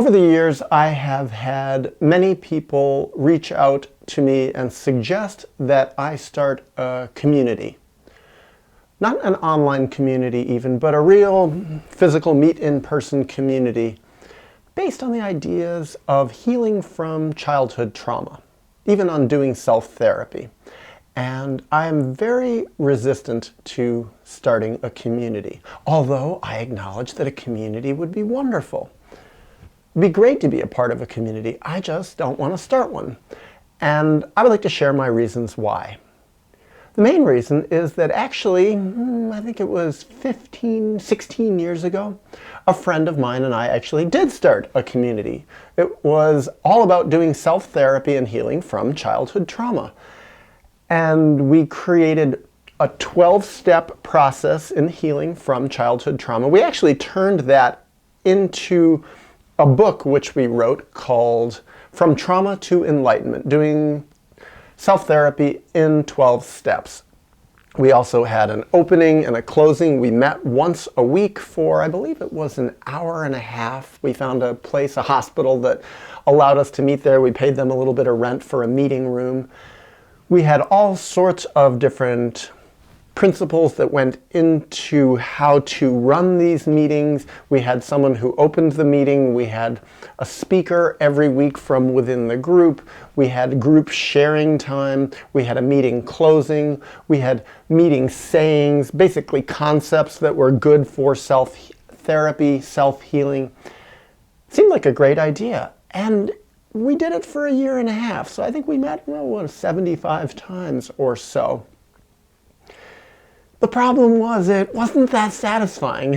Over the years, I have had many people reach out to me and suggest that I start a community. Not an online community even, but a real physical meet-in-person community based on the ideas of healing from childhood trauma, even on doing self-therapy. And I'm very resistant to starting a community, although I acknowledge that a community would be wonderful. It'd be great to be a part of a community. I just don't want to start one. And I would like to share my reasons why. The main reason is that actually, I think it was 16 years ago, a friend of mine and I actually did start a community. It was all about doing self-therapy and healing from childhood trauma. And we created a 12-step process in healing from childhood trauma. We actually turned that into a book which we wrote called From Trauma to Enlightenment, doing self-therapy in 12 steps. We also had an opening and a closing. We met once a week for, I believe it was an hour and a half. We found a place, a hospital that allowed us to meet there. We paid them a little bit of rent for a meeting room. We had all sorts of different principles that went into how to run these meetings. We had someone who opened the meeting. We had a speaker every week from within the group. We had group sharing time. We had a meeting closing. We had meeting sayings, basically concepts that were good for self-therapy, self-healing. Seemed like a great idea. And we did it for a year and a half. So I think we met, 75 times or so. The problem was it wasn't that satisfying.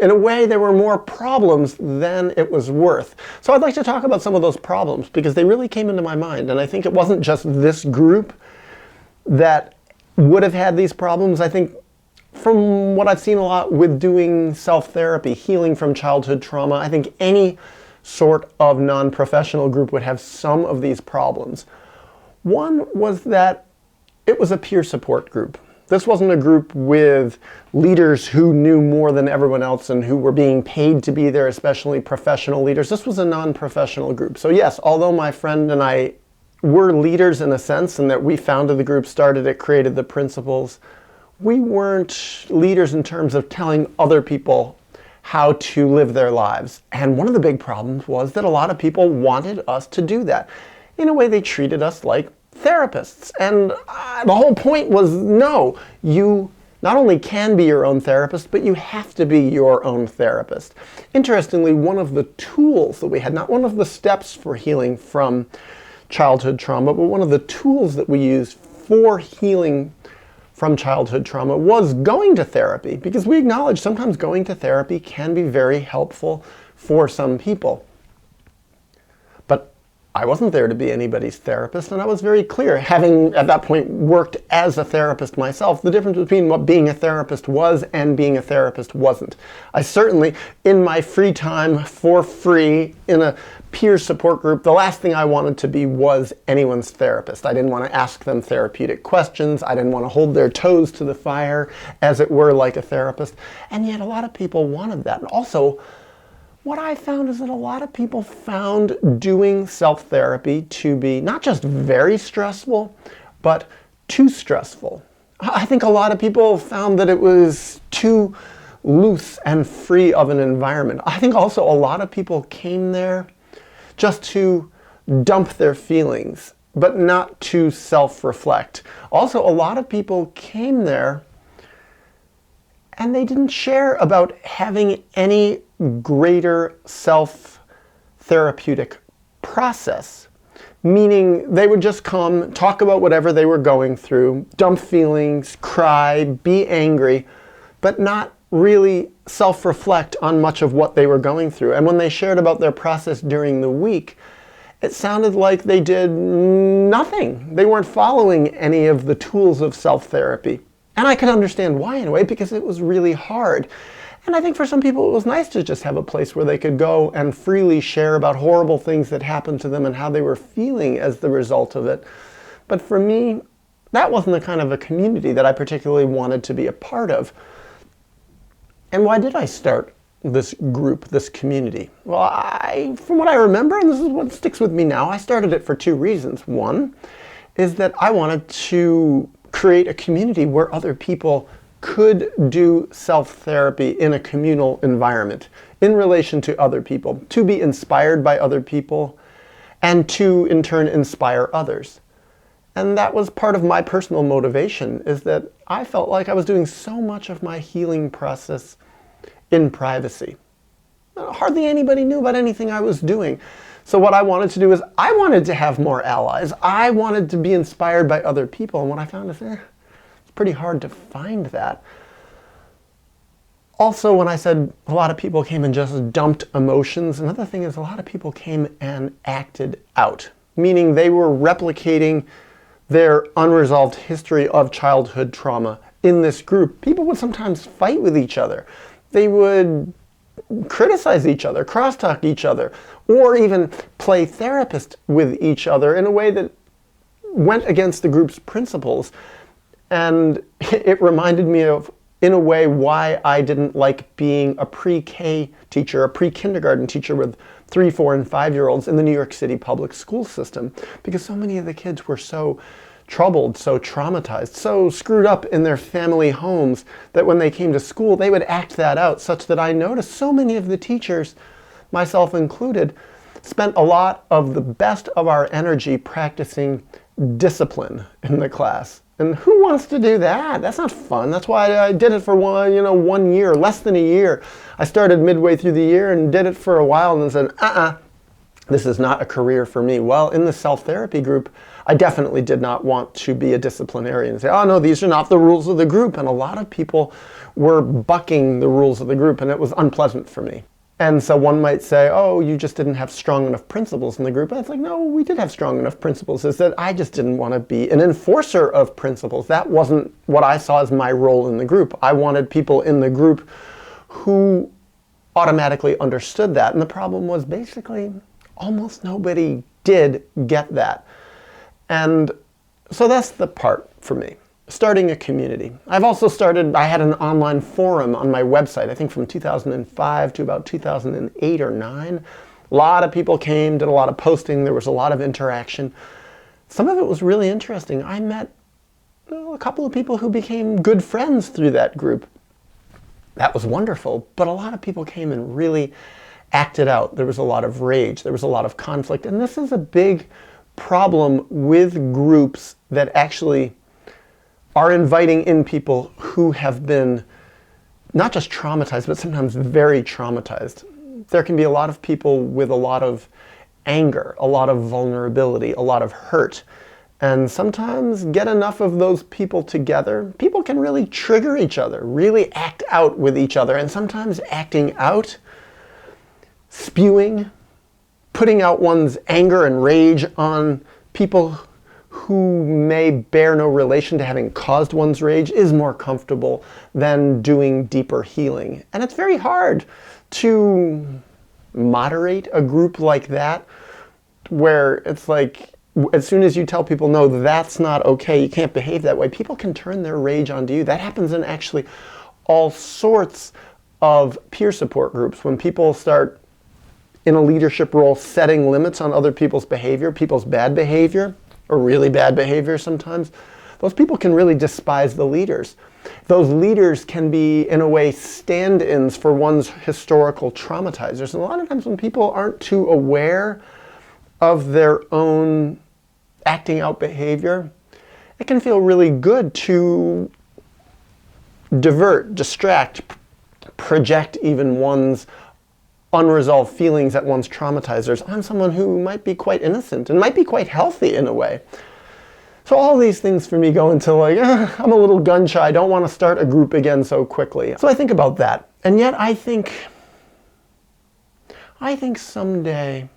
In a way, there were more problems than it was worth. So I'd like to talk about some of those problems because they really came into my mind. And I think it wasn't just this group that would have had these problems. I think from what I've seen a lot with doing self-therapy, healing from childhood trauma, I think any sort of non-professional group would have some of these problems. One was that it was a peer support group. This wasn't a group with leaders who knew more than everyone else and who were being paid to be there, especially professional leaders. This was a non-professional group. So yes, although my friend and I were leaders in a sense, and that we founded the group, started it, created the principles, we weren't leaders in terms of telling other people how to live their lives. And one of the big problems was that a lot of people wanted us to do that. In a way, they treated us like therapists. And the whole point was, no, you not only can be your own therapist, but you have to be your own therapist. Interestingly, one of the tools that we had, not one of the steps for healing from childhood trauma, but one of the tools that we used for healing from childhood trauma was going to therapy, because we acknowledge sometimes going to therapy can be very helpful for some people. But I wasn't there to be anybody's therapist, and I was very clear, having at that point worked as a therapist myself, the difference between what being a therapist was and being a therapist wasn't. I certainly, in my free time, for free, in a peer support group, the last thing I wanted to be was anyone's therapist. I didn't want to ask them therapeutic questions. I didn't want to hold their toes to the fire, as it were, like a therapist. And yet a lot of people wanted that. And also, what I found is that a lot of people found doing self-therapy to be not just very stressful, but too stressful. I think a lot of people found that it was too loose and free of an environment. I think also a lot of people came there just to dump their feelings, but not to self-reflect. Also, a lot of people came there and they didn't share about having any greater self-therapeutic process. Meaning they would just come, talk about whatever they were going through, dump feelings, cry, be angry, but not really self-reflect on much of what they were going through. And when they shared about their process during the week, it sounded like they did nothing. They weren't following any of the tools of self-therapy. And I could understand why in a way, because it was really hard. And I think for some people it was nice to just have a place where they could go and freely share about horrible things that happened to them and how they were feeling as the result of it. But for me, that wasn't the kind of a community that I particularly wanted to be a part of. And why did I start this group, this community? Well, from what I remember, and this is what sticks with me now, I started it for two reasons. One is that I wanted to create a community where other people could do self-therapy in a communal environment in relation to other people, to be inspired by other people, and to, in turn, inspire others. And that was part of my personal motivation, is that I felt like I was doing so much of my healing process in privacy. Hardly anybody knew about anything I was doing. So what I wanted to do is I wanted to have more allies. I wanted to be inspired by other people. And what I found is, it's pretty hard to find that. Also, when I said a lot of people came and just dumped emotions, another thing is a lot of people came and acted out, meaning they were replicating their unresolved history of childhood trauma in this group. People would sometimes fight with each other. They would criticize each other, crosstalk each other, or even play therapist with each other in a way that went against the group's principles. And it reminded me of, in a way, why I didn't like being a pre-K teacher, a pre-kindergarten teacher with 3, 4, and 5-year-olds in the New York City public school system, because so many of the kids were so troubled, so traumatized, so screwed up in their family homes that when they came to school, they would act that out, such that I noticed so many of the teachers, myself included, spent a lot of the best of our energy practicing discipline in the class. And who wants to do that? That's not fun. That's why I did it for 1 year, less than a year. I started midway through the year and did it for a while and then said, this is not a career for me. Well, in the self-therapy group, I definitely did not want to be a disciplinarian and say, oh no, these are not the rules of the group. And a lot of people were bucking the rules of the group, and it was unpleasant for me. And so one might say, oh, you just didn't have strong enough principles in the group. And it's like, no, we did have strong enough principles. It's that I just didn't want to be an enforcer of principles. That wasn't what I saw as my role in the group. I wanted people in the group who automatically understood that. And the problem was basically almost nobody did get that. And so that's the part for me. Starting a community. I had an online forum on my website, I think from 2005 to about 2008 or 9. A lot of people came, did a lot of posting, there was a lot of interaction. Some of it was really interesting. I met a couple of people who became good friends through that group. That was wonderful, but a lot of people came and really acted out. There was a lot of rage, there was a lot of conflict, and this is a big problem with groups that actually are inviting in people who have been not just traumatized, but sometimes very traumatized. There can be a lot of people with a lot of anger, a lot of vulnerability, a lot of hurt. And sometimes get enough of those people together, people can really trigger each other, really act out with each other. And sometimes acting out, spewing, putting out one's anger and rage on people who may bear no relation to having caused one's rage is more comfortable than doing deeper healing. And it's very hard to moderate a group like that, where it's like, as soon as you tell people, no, that's not okay, you can't behave that way, people can turn their rage onto you. That happens in actually all sorts of peer support groups. When people start in a leadership role setting limits on other people's behavior, people's bad behavior, or really bad behavior sometimes, those people can really despise the leaders. Those leaders can be, in a way, stand-ins for one's historical traumatizers. And a lot of times when people aren't too aware of their own acting out behavior, it can feel really good to divert, distract, project even one's unresolved feelings at one's traumatizers on someone who might be quite innocent and might be quite healthy in a way. So all these things for me go into like, I'm a little gun shy, I don't want to start a group again so quickly. So I think about that. And yet I think someday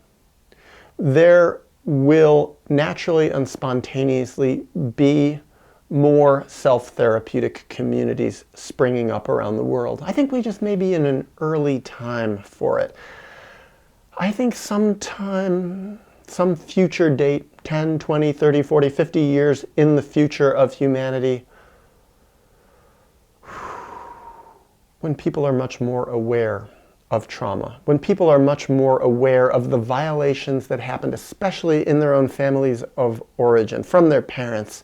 there will naturally and spontaneously be more self-therapeutic communities springing up around the world. I think we just may be in an early time for it. I think sometime, some future date, 10, 20, 30, 40, 50 years in the future of humanity, when people are much more aware of trauma, when people are much more aware of the violations that happened, especially in their own families of origin, from their parents,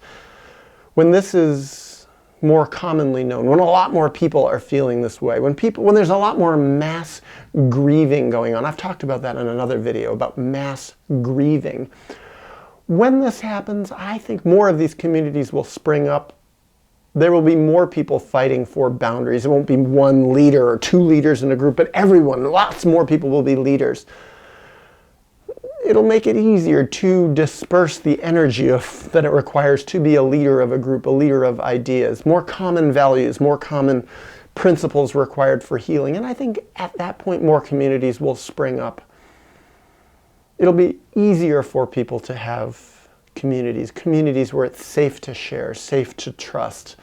when this is more commonly known, when a lot more people are feeling this way, when there's a lot more mass grieving going on. I've talked about that in another video, about mass grieving. When this happens, I think more of these communities will spring up. There will be more people fighting for boundaries. It won't be one leader or two leaders in a group, but everyone, lots more people will be leaders. It'll make it easier to disperse the energy that it requires to be a leader of a group, a leader of ideas, more common values, more common principles required for healing. And I think at that point, more communities will spring up. It'll be easier for people to have communities where it's safe to share, safe to trust,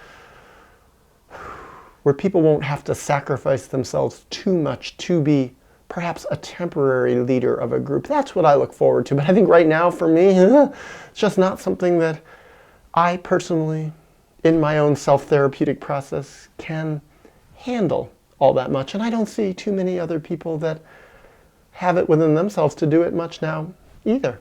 where people won't have to sacrifice themselves too much to be perhaps a temporary leader of a group. That's what I look forward to. But I think right now for me, it's just not something that I personally, in my own self-therapeutic process, can handle all that much. And I don't see too many other people that have it within themselves to do it much now either.